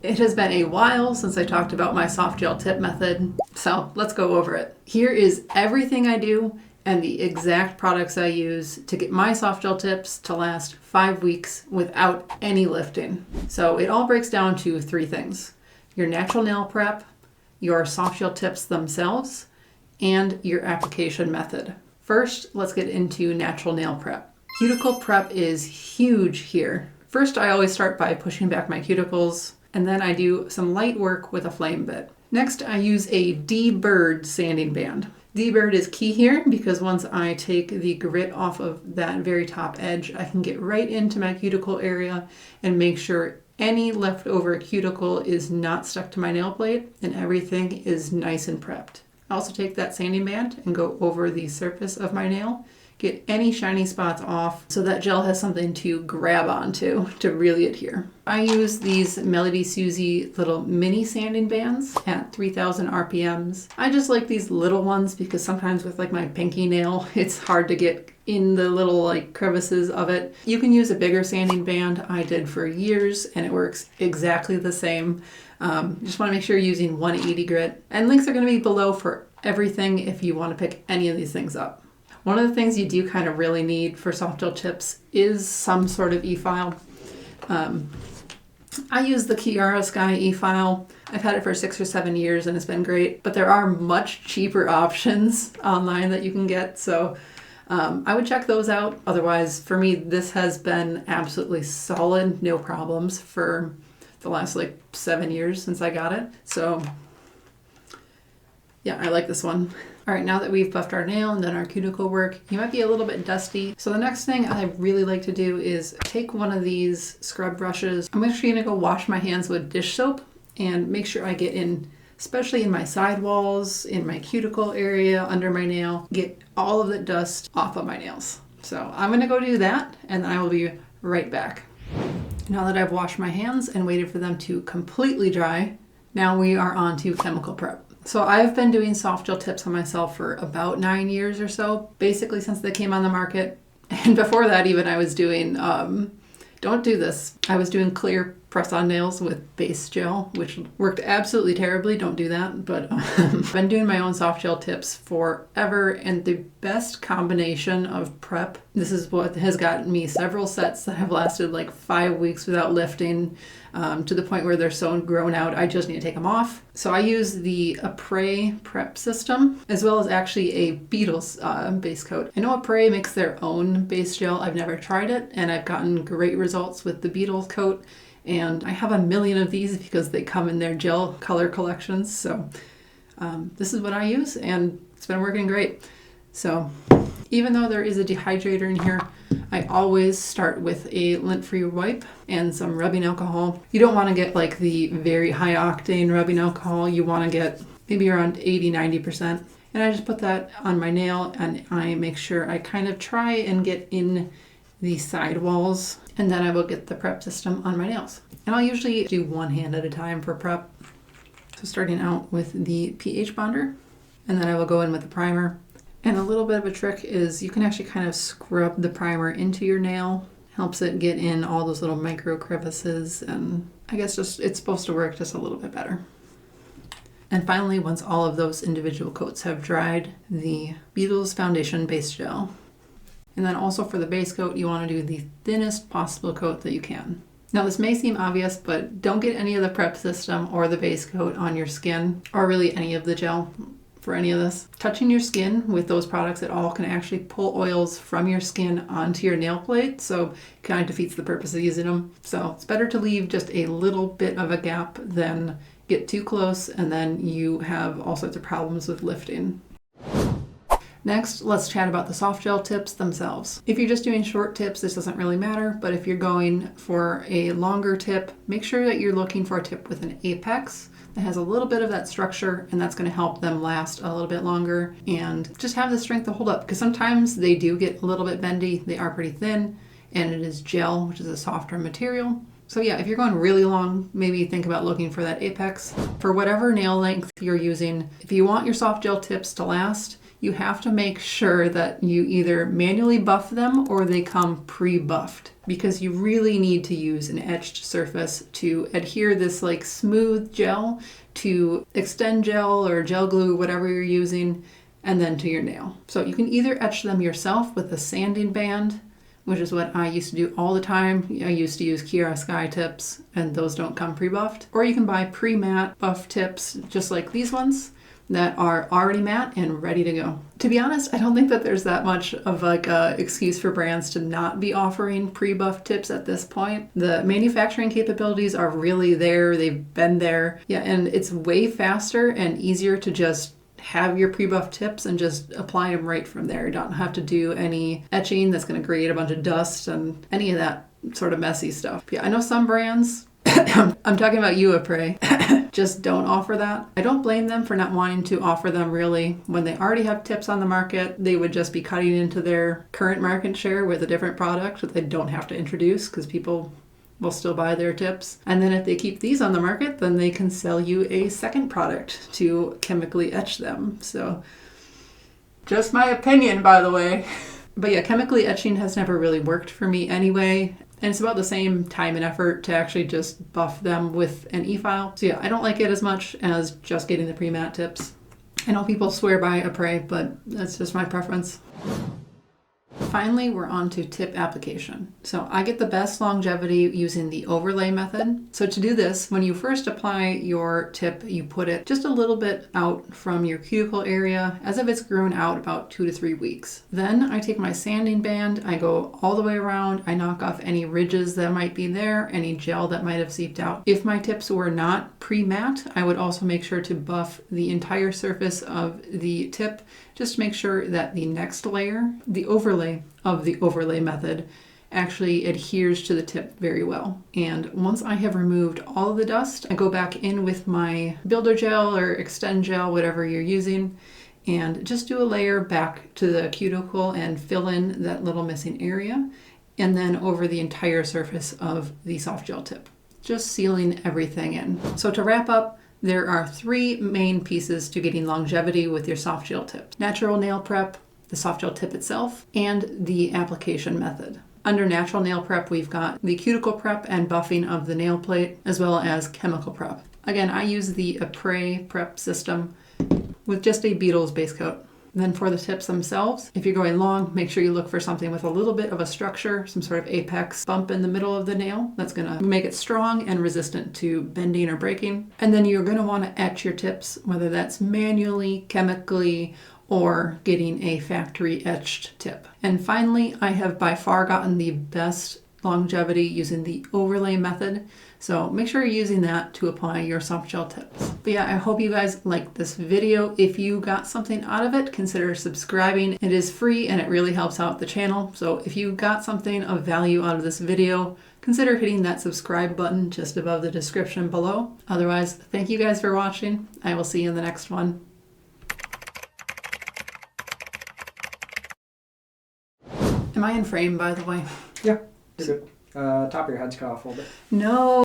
It has been a while since I talked about my soft gel tip method, so let's go over it. Here is everything I do and the exact products I use to get my soft gel tips to last 5 weeks without any lifting. So it all breaks down to 3 things: your natural nail prep, your soft gel tips themselves, and your application method. First, let's get into natural nail prep. Cuticle prep is huge here. First, I always start by pushing back my cuticles, and then I do some light work with a flame bit. Next, I use a D-Bird sanding band. D-Bird is key here because once I take the grit off of that very top edge, I can get right into my cuticle area and make sure any leftover cuticle is not stuck to my nail plate and everything is nice and prepped. I also take that sanding band and go over the surface of my nail, get any shiny spots off so that gel has something to grab onto to really adhere. I use these Melody Susie little mini sanding bands at 3000 RPMs. I just like these little ones because sometimes with like my pinky nail, it's hard to get in the little like crevices of it. You can use a bigger sanding band. I did for years and it works exactly the same. Just want to make sure you're using 180 grit. And links are going to be below for everything if you want to pick any of these things up. One of the things you do kind of really need for soft gel tips is some sort of e-file. I use the Kiara Sky e-file. I've had it for 6 or 7 years and it's been great, but there are much cheaper options online that you can get. So I would check those out. Otherwise, for me, this has been absolutely solid, no problems for the last like 7 years since I got it. So yeah, I like this one. All right, now that we've buffed our nail and done our cuticle work, you might be a little bit dusty. So the next thing I really like to do is take one of these scrub brushes. I'm actually gonna go wash my hands with dish soap and make sure I get in, especially in my sidewalls, in my cuticle area, under my nail, get all of the dust off of my nails. So I'm gonna go do that and I will be right back. Now that I've washed my hands and waited for them to completely dry, now we are on to chemical prep. So I've been doing soft gel tips on myself for about 9 years or so, basically since they came on the market. And before that even I was doing, don't do this, I was doing clear press-on nails with base gel, which worked absolutely terribly. Don't do that. But I've been doing my own soft gel tips forever, and the best combination of prep, this is what has gotten me several sets that have lasted like 5 weeks without lifting, to the point where they're so grown out I just need to take them off. So I use the Apres prep system as well as actually a Beetle's base coat. I know Apres makes their own base gel. I've never tried it and I've gotten great results with the Beetle's coat. And I have a million of these because they come in their gel color collections. So this is what I use and it's been working great. So even though there is a dehydrator in here, I always start with a lint-free wipe and some rubbing alcohol. You don't want to get like the very high octane rubbing alcohol. You want to get maybe around 80-90%. And I just put that on my nail and I make sure I kind of try and get in the sidewalls, and then I will get the prep system on my nails. And I'll usually do one hand at a time for prep. So starting out with the pH bonder, and then I will go in with the primer. And a little bit of a trick is you can actually kind of scrub the primer into your nail. Helps it get in all those little micro crevices, and I guess just it's supposed to work just a little bit better. And finally, once all of those individual coats have dried, the Beetle's Foundation Base Gel. And then also for the base coat, you want to do the thinnest possible coat that you can. Now this may seem obvious, but don't get any of the prep system or the base coat on your skin, or really any of the gel for any of this. Touching your skin with those products at all can actually pull oils from your skin onto your nail plate, so it kind of defeats the purpose of using them. So it's better to leave just a little bit of a gap than get too close and then you have all sorts of problems with lifting. Next, let's chat about the soft gel tips themselves. If you're just doing short tips, this doesn't really matter, but if you're going for a longer tip, make sure that you're looking for a tip with an apex that has a little bit of that structure, and that's going to help them last a little bit longer and just have the strength to hold up, because sometimes they do get a little bit bendy. They are pretty thin, and it is gel, which is a softer material. So yeah, if you're going really long, maybe think about looking for that apex. For whatever nail length you're using, if you want your soft gel tips to last, you have to make sure that you either manually buff them or they come pre-buffed, because you really need to use an etched surface to adhere this like smooth gel to extend gel or gel glue, whatever you're using, and then to your nail. So you can either etch them yourself with a sanding band, which is what I used to do all the time. I used to use Kiara Sky tips, and those don't come pre-buffed. Or you can buy pre-matte buff tips, just like these ones, that are already matte and ready to go. To be honest, I don't think that there's that much of like a excuse for brands to not be offering pre-buff tips at this point. The manufacturing capabilities are really there. They've been there. Yeah, and it's way faster and easier to just have your pre-buff tips and just apply them right from there. You don't have to do any etching that's going to create a bunch of dust and any of that sort of messy stuff. Yeah, I know some brands, I'm talking about you, Apres, just don't offer that. I don't blame them for not wanting to offer them really. When they already have tips on the market, they would just be cutting into their current market share with a different product that they don't have to introduce, because people will still buy their tips. And then if they keep these on the market, then they can sell you a second product to chemically etch them. So just my opinion, by the way. But yeah, chemically etching has never really worked for me anyway. And it's about the same time and effort to actually just buff them with an e-file. So yeah, I don't like it as much as just getting the pre-matte tips. I know people swear by Apres, but that's just my preference. Finally, we're on to tip application. So I get the best longevity using the overlay method. So to do this, when you first apply your tip, you put it just a little bit out from your cuticle area as if it's grown out about 2 to 3 weeks. Then I take my sanding band, I go all the way around, I knock off any ridges that might be there, any gel that might have seeped out. If my tips were not pre-matte, I would also make sure to buff the entire surface of the tip, just to make sure that the next layer, the overlay of the overlay method, actually adheres to the tip very well. And once I have removed all of the dust, I go back in with my builder gel or extend gel, whatever you're using, and just do a layer back to the cuticle and fill in that little missing area, and then over the entire surface of the soft gel tip, just sealing everything in. So to wrap up, there are 3 main pieces to getting longevity with your soft gel tips: natural nail prep, the soft gel tip itself, and the application method. Under natural nail prep, we've got the cuticle prep and buffing of the nail plate, as well as chemical prep. Again, I use the Apres prep system with just a Beetles base coat. Then for the tips themselves, if you're going long, make sure you look for something with a little bit of a structure, some sort of apex bump in the middle of the nail. That's gonna make it strong and resistant to bending or breaking. And then you're gonna wanna etch your tips, whether that's manually, chemically, or getting a factory etched tip. And finally, I have by far gotten the best longevity using the overlay method. So make sure you're using that to apply your soft gel tips. But yeah, I hope you guys liked this video. If you got something out of it, consider subscribing. It is free and it really helps out the channel. So if you got something of value out of this video, consider hitting that subscribe button just above the description below. Otherwise, thank you guys for watching. I will see you in the next one. Am I in frame, by the way? Yeah, you're good. Top of your head's cut off a little bit. No.